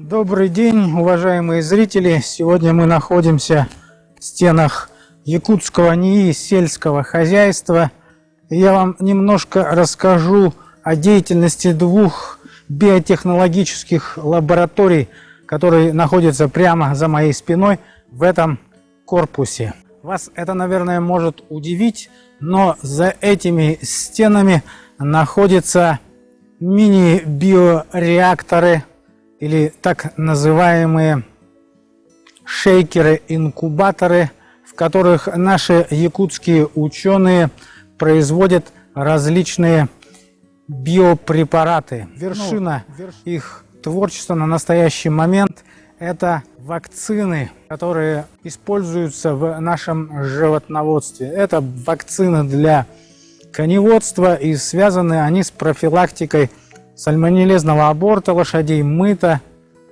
Добрый день, уважаемые зрители! Сегодня мы находимся в стенах якутского НИИ сельского хозяйства. Я вам немножко расскажу о деятельности двух биотехнологических лабораторий, которые находятся прямо за моей спиной в этом корпусе. Вас это, наверное, может удивить, но за этими стенами находятся мини-биореакторы или так называемые шейкеры-инкубаторы, в которых наши якутские ученые производят различные биопрепараты. Вершина их творчества на настоящий момент – это вакцины, которые используются в нашем животноводстве. Это вакцины для коневодства, и связаны они с профилактикой сальмонеллезного аборта лошадей, мыта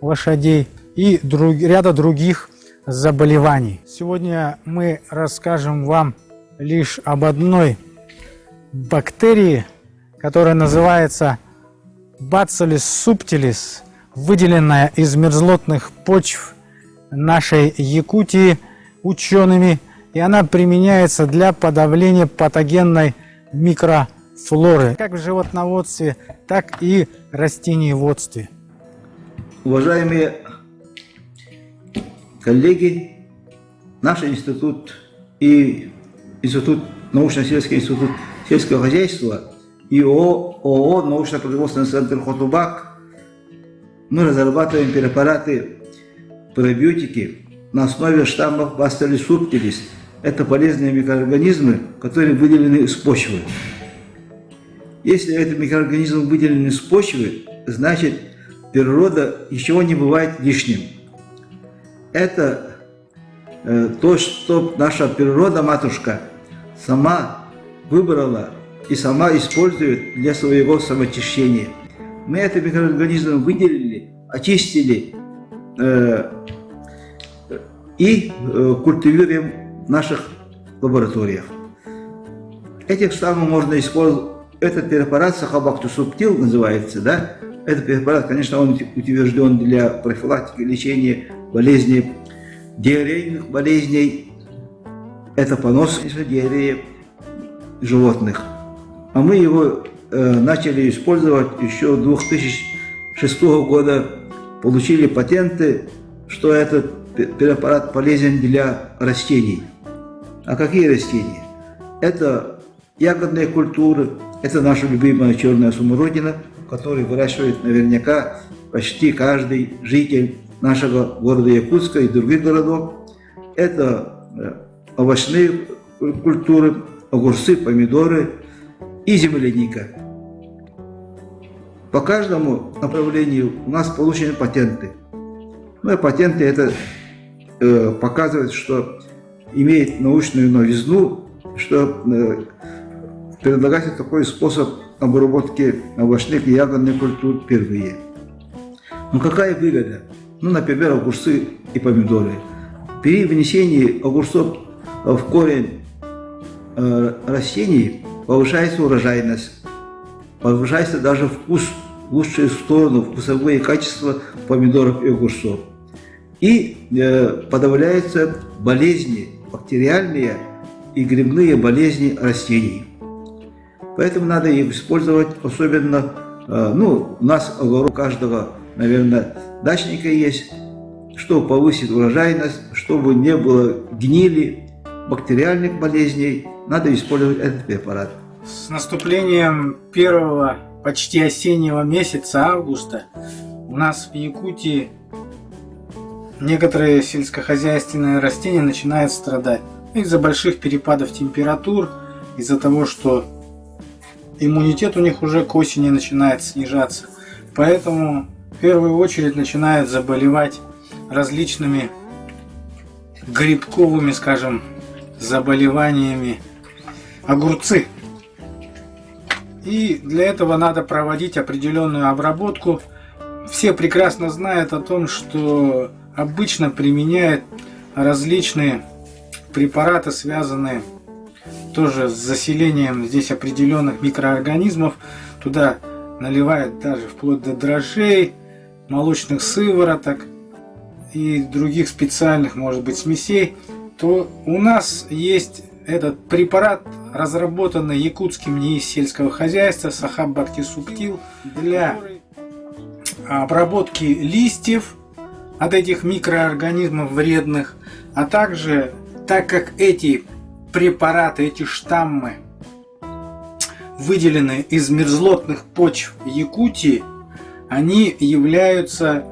лошадей и ряда других заболеваний. Сегодня мы расскажем вам лишь об одной бактерии, которая называется Bacillus subtilis, выделенная из мерзлотных почв нашей Якутии учеными, и она применяется для подавления патогенной микрофлоры, как в животноводстве, так и растениеводстве. Уважаемые коллеги, наш институт и научно-сельский институт сельского хозяйства и ООО «Научно-производственный центр Хотубак» мы разрабатываем препараты пробиотики на основе штаммов Bacillus subtilis. Это полезные микроорганизмы, которые выделены из почвы. Если эти микроорганизмы выделены из почвы, значит, природа ничего не бывает лишним. Это то, что наша природа, матушка, сама выбрала и сама использует для своего самоочищения. Мы эти микроорганизмы выделили, очистили и культивируем в наших лабораториях. Этих штаммов можно использовать. Этот препарат Сахабактус субтил называется, да? Этот препарат, конечно, он утвержден для профилактики лечения болезней, диарейных болезней. Это понос диареи животных. А мы его начали использовать еще 2006 года. Получили патенты, что этот препарат полезен для растений. А какие растения? Это ягодные культуры, это наша любимая черная смородина, которую выращивает наверняка почти каждый житель нашего города Якутска и других городов. Это овощные культуры, огурцы, помидоры и земляника. По каждому направлению у нас получены патенты. Ну и патенты это показывает, что имеет научную новизну, что предлагается такой способ обработки овощных и ягодных культур впервые. Ну какая выгода? Ну, например, огурцы и помидоры. При внесении огурцов в корень растений повышается урожайность, повышается даже вкус, в лучшую сторону, вкусовые качества помидоров и огурцов. И подавляются болезни, бактериальные и грибные болезни растений. Поэтому надо их использовать, особенно, у нас огород каждого, наверное, дачника есть, чтобы повысить урожайность, чтобы не было гнили, бактериальных болезней, надо использовать этот препарат. С наступлением первого почти осеннего месяца августа у нас в Якутии некоторые сельскохозяйственные растения начинают страдать из-за больших перепадов температур, из-за того, что иммунитет у них уже к осени начинает снижаться. Поэтому в первую очередь начинают заболевать различными грибковыми, скажем, заболеваниями огурцы. И для этого надо проводить определенную обработку. Все прекрасно знают о том, что обычно применяют различные препараты, связанные тоже с заселением здесь определенных микроорганизмов. Туда наливают даже вплоть до дрожжей, молочных сывороток и других специальных, может быть, смесей, то у нас есть этот препарат, разработанный якутским НИИ сельского хозяйства Сахаб Бхакти Субтил для обработки листьев от этих микроорганизмов вредных, а также, так как эти препараты, эти штаммы выделены из мерзлотных почв Якутии, они являются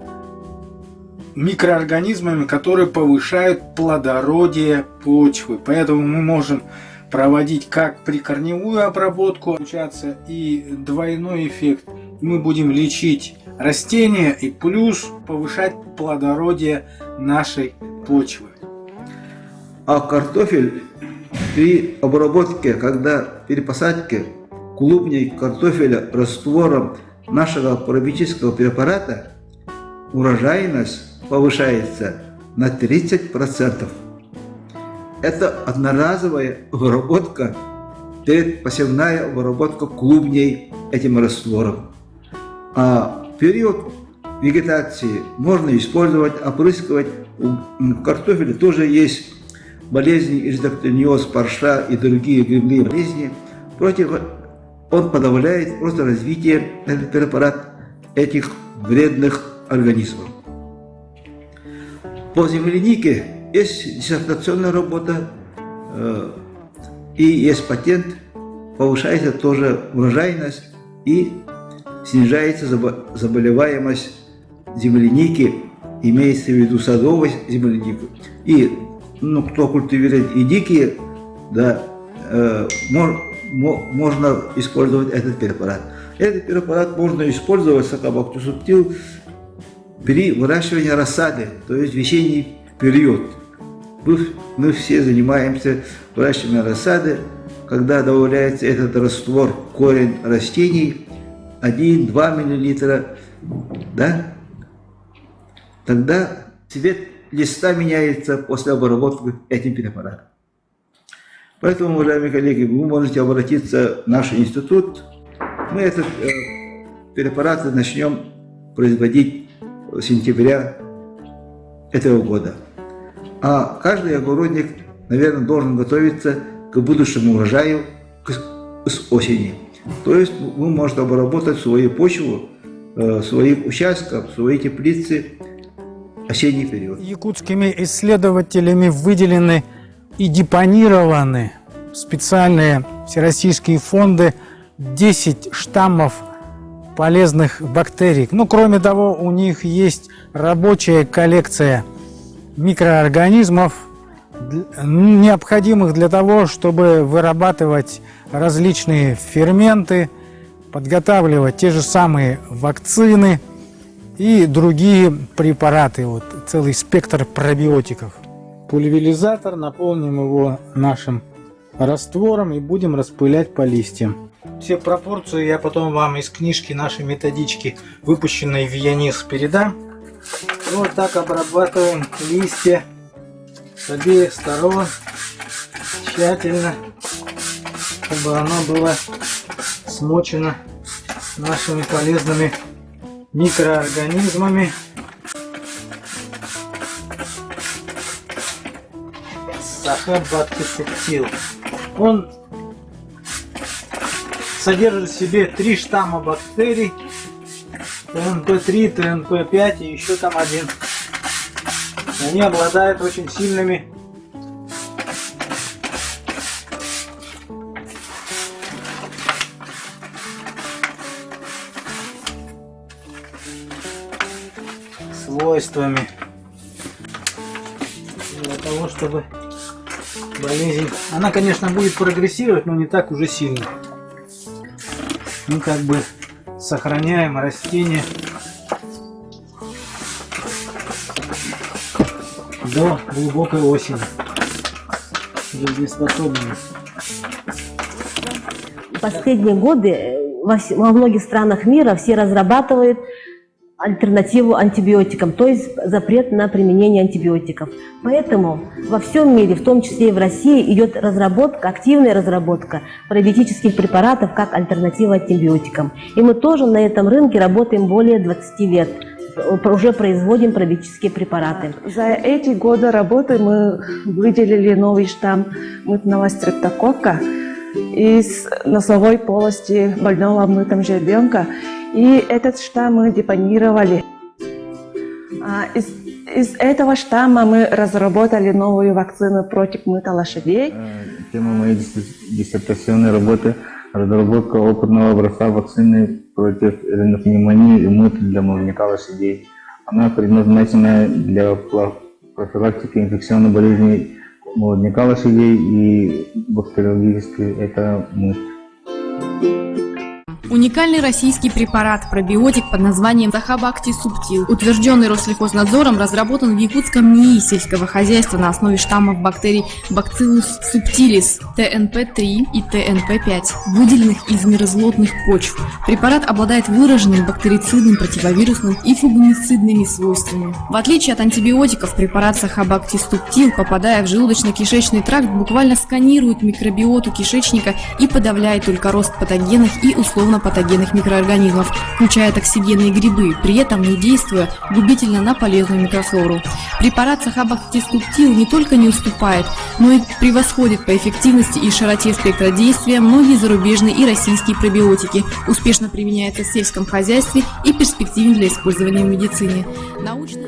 микроорганизмами, которые повышают плодородие почвы. Поэтому мы можем проводить как прикорневую обработку, получаться и двойной эффект. Мы будем лечить растения и плюс повышать плодородие нашей почвы. А картофель при обработке, когда при посадке клубней картофеля раствором нашего пробиотического препарата, урожайность повышается на 30%. Это одноразовая обработка, предпосевная обработка клубней этим раствором. А в период вегетации можно использовать, опрыскивать. У картофеля тоже есть болезни, изотониоз, парша и другие грибные болезни. Он подавляет просто развитие, этот препарат, этих вредных организмов. По землянике есть диссертационная работа и есть патент, повышается тоже урожайность и снижается заболеваемость земляники, имеется в виду садовой земляники. И кто культивирует и дикие, да, можно использовать этот препарат. Этот препарат можно использовать, Сахаб Бхакти Субтил, при выращивании рассады, то есть весенний период. Мы все занимаемся выращиванием рассады, когда добавляется этот раствор в корень растений 1-2 мл, да? Тогда цвет листа меняется после обработки этим препаратом. Поэтому, уважаемые коллеги, вы можете обратиться в наш институт. Мы этот препарат начнем производить с сентября этого года. А каждый огородник, наверное, должен готовиться к будущему урожаю с осени. То есть вы можете обработать свою почву, своих участков, свои теплицы осенний период. Якутскими исследователями выделены и депонированы в специальные всероссийские фонды 10 штаммов полезных бактерий. Кроме того, у них есть рабочая коллекция микроорганизмов, необходимых для того, чтобы вырабатывать различные ферменты, подготавливать те же самые вакцины и другие препараты. Вот целый спектр пробиотиков. Пульверизатор, наполним его нашим раствором и будем распылять по листьям. Все пропорции я потом вам из книжки нашей методички, выпущенной в ЯНИС, передам. Вот так обрабатываем листья с обеих сторон тщательно, чтобы оно было смочено нашими полезными микроорганизмами. Сахаб Бхакти Субтил. Он содержит в себе 3 штамма бактерий: ТНП-3, ТНП-5 и еще там один. Они обладают очень сильными свойствами для того, чтобы болезнь, она, конечно, будет прогрессировать, но не так уже сильно. Мы как бы сохраняем растения до глубокой осени, жизнеспособными. В последние годы во многих странах мира все разрабатывают альтернативу антибиотикам, то есть запрет на применение антибиотиков. Поэтому во всем мире, в том числе и в России, идет разработка, активная разработка пробиотических препаратов как альтернатива антибиотикам. И мы тоже на этом рынке работаем более 20 лет. уже производим пробиотические препараты. За эти годы работы мы выделили новый штамм мытного стрептококка из носовой полости больного мытом жеребенка. И этот штамм мы депонировали. Из этого штамма мы разработали новую вакцину против мыта лошадей. Тема моей диссертационной работы – разработка опытного образца вакцины против ринопневмонии и мыта для молодняка лошадей. Она предназначена для профилактики инфекционных болезней молодняка лошадей и бактериологически это мышь. Уникальный российский препарат-пробиотик под названием Сахабакти Субтил, утвержденный Россельхознадзором, разработан в якутском НИИ сельского хозяйства на основе штаммов бактерий Bacillus subtilis ТНП-3 и ТНП-5, выделенных из мерзлотных почв. Препарат обладает выраженным бактерицидным, противовирусным и фунгицидными свойствами. В отличие от антибиотиков, препарат Сахабакти Субтил, попадая в желудочно-кишечный тракт, буквально сканирует микробиоту кишечника и подавляет только рост патогенных и условно-патогенных микроорганизмов, включая токсигенные грибы, при этом не действуя губительно на полезную микрофлору. Препарат Сахабакти Субтил не только не уступает, но и превосходит по эффективности и широте спектра действия многие зарубежные и российские пробиотики, успешно применяется в сельском хозяйстве и перспективен для использования в медицине. Научно